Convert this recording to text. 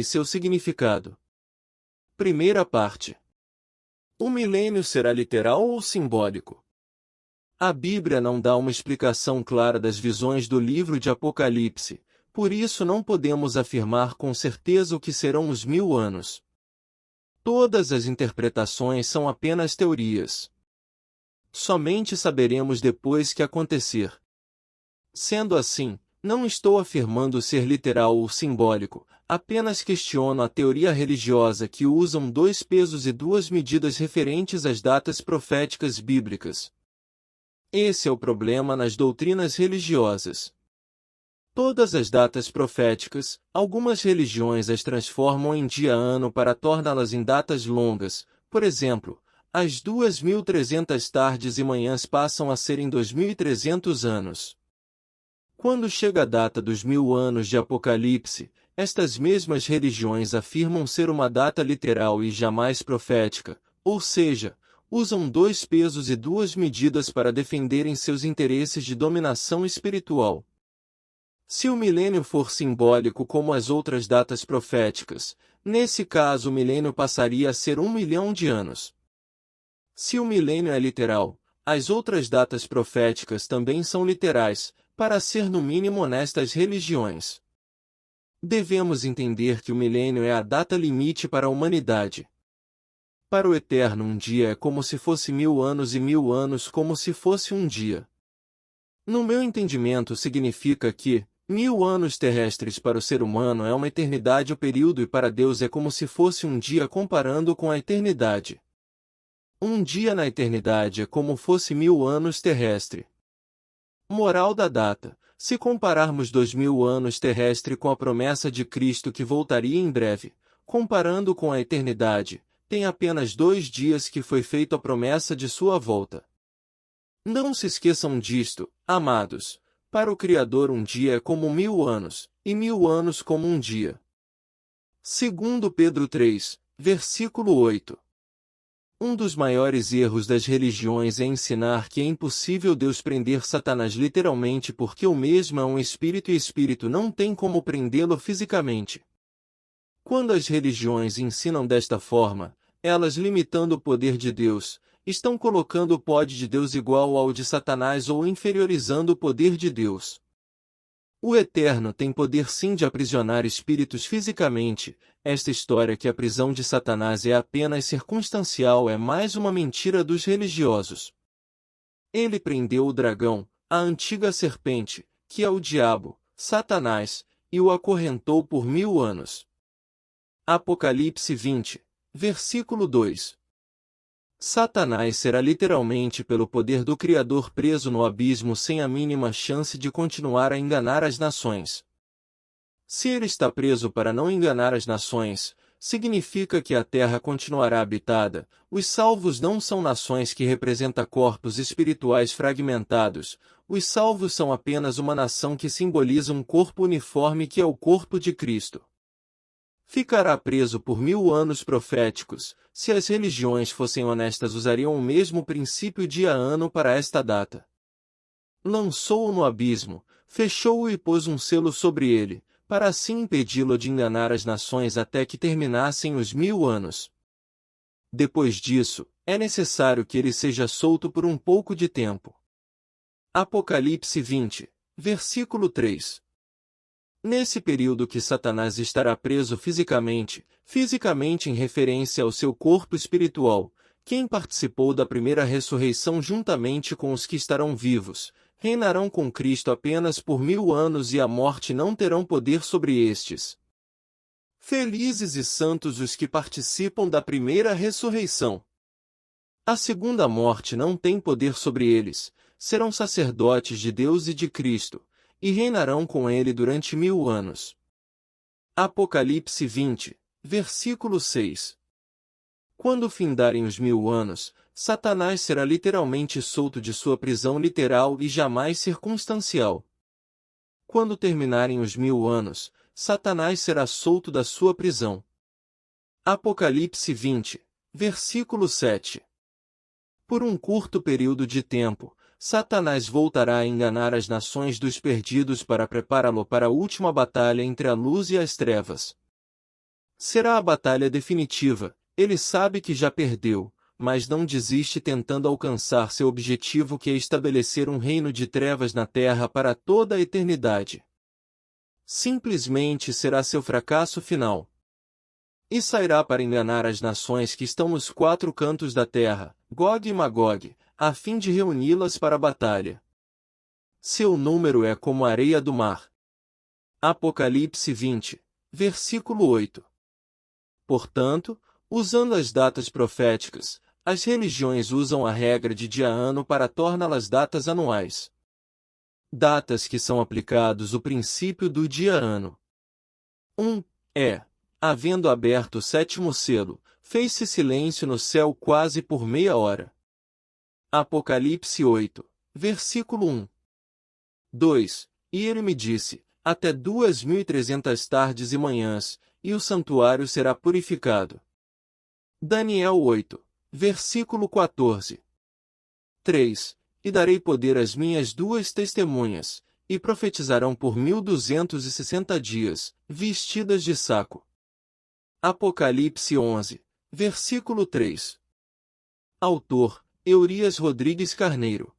seu significado. Primeira parte. O milênio será literal ou simbólico? A Bíblia não dá uma explicação clara das visões do livro de Apocalipse, por isso não podemos afirmar com certeza o que serão os 1000 anos. Todas as interpretações são apenas teorias. Somente saberemos depois que acontecer. Sendo assim, não estou afirmando ser literal ou simbólico, apenas questiono a teoria religiosa que usam 2 pesos e 2 medidas referentes às datas proféticas bíblicas. Esse é o problema nas doutrinas religiosas. Todas as datas proféticas, algumas religiões as transformam em dia-ano para torná-las em datas longas, por exemplo, as 2300 tardes e manhãs passam a ser em 2300 anos. Quando chega a data dos 1000 anos de Apocalipse, estas mesmas religiões afirmam ser uma data literal e jamais profética, ou seja, usam 2 pesos e 2 medidas para defenderem seus interesses de dominação espiritual. Se o milênio for simbólico como as outras datas proféticas, nesse caso o milênio passaria a ser 1 milhão de anos. Se o milênio é literal, as outras datas proféticas também são literais, para ser no mínimo honestas religiões. Devemos entender que o milênio é a data limite para a humanidade. Para o Eterno um dia é como se fosse 1000 anos e 1000 anos como se fosse um dia. No meu entendimento significa que, 1000 anos terrestres para o ser humano é uma eternidade ou período e para Deus é como se fosse um dia comparando com a eternidade. Um dia na eternidade é como fosse 1000 anos terrestre. Moral da data: se compararmos 2000 anos terrestre com a promessa de Cristo que voltaria em breve, comparando com a eternidade, tem apenas 2 dias que foi feita a promessa de sua volta. Não se esqueçam disto, amados. Para o Criador um dia é como 1000 anos, e 1000 anos como um dia. Segundo Pedro 3, versículo 8. Um dos maiores erros das religiões é ensinar que é impossível Deus prender Satanás literalmente porque o mesmo é um espírito e espírito não tem como prendê-lo fisicamente. Quando as religiões ensinam desta forma, elas limitando o poder de Deus, estão colocando o poder de Deus igual ao de Satanás ou inferiorizando o poder de Deus. O Eterno tem poder sim de aprisionar espíritos fisicamente. Esta história que a prisão de Satanás é apenas circunstancial é mais uma mentira dos religiosos. Ele prendeu o dragão, a antiga serpente, que é o diabo, Satanás, e o acorrentou por 1000 anos. Apocalipse 20, versículo 2. Satanás será literalmente pelo poder do Criador preso no abismo sem a mínima chance de continuar a enganar as nações. Se ele está preso para não enganar as nações, significa que a terra continuará habitada. Os salvos não são nações que representam corpos espirituais fragmentados. Os salvos são apenas uma nação que simboliza um corpo uniforme que é o corpo de Cristo. Ficará preso por 1000 anos proféticos. Se as religiões fossem honestas usariam o mesmo princípio dia-ano para esta data. Lançou-o no abismo, fechou-o e pôs um selo sobre ele, para assim impedi-lo de enganar as nações até que terminassem os 1000 anos. Depois disso, é necessário que ele seja solto por um pouco de tempo. Apocalipse 20, versículo 3. Nesse período que Satanás estará preso fisicamente em referência ao seu corpo espiritual, quem participou da primeira ressurreição juntamente com os que estarão vivos, reinarão com Cristo apenas por 1000 anos e a morte não terão poder sobre estes. Felizes e santos os que participam da primeira ressurreição. A segunda morte não tem poder sobre eles, serão sacerdotes de Deus e de Cristo, e reinarão com ele durante 1000 anos. Apocalipse 20, versículo 6. Quando findarem os 1000 anos, Satanás será literalmente solto de sua prisão literal e jamais circunstancial. Quando terminarem os 1000 anos, Satanás será solto da sua prisão. Apocalipse 20, versículo 7. Por um curto período de tempo, Satanás voltará a enganar as nações dos perdidos para prepará-lo para a última batalha entre a luz e as trevas. Será a batalha definitiva. Ele sabe que já perdeu, mas não desiste tentando alcançar seu objetivo, que é estabelecer um reino de trevas na Terra para toda a eternidade. Simplesmente será seu fracasso final. E sairá para enganar as nações que estão nos quatro cantos da terra, Gog e Magog, a fim de reuni-las para a batalha. Seu número é como a areia do mar. Apocalipse 20, versículo 8. Portanto, usando as datas proféticas, as religiões usam a regra de dia-ano para torná-las datas anuais. Datas que são aplicados o princípio do dia-ano. Havendo aberto o sétimo selo, fez-se silêncio no céu quase por meia hora. Apocalipse 8, versículo 1. 2. E ele me disse, até 2300 tardes e manhãs, e o santuário será purificado. Daniel 8, versículo 14. 3. E darei poder às minhas duas testemunhas, e profetizarão por 1260 dias, vestidas de saco. Apocalipse 11, versículo 3. Autor, Eurias Rodrigues Carneiro.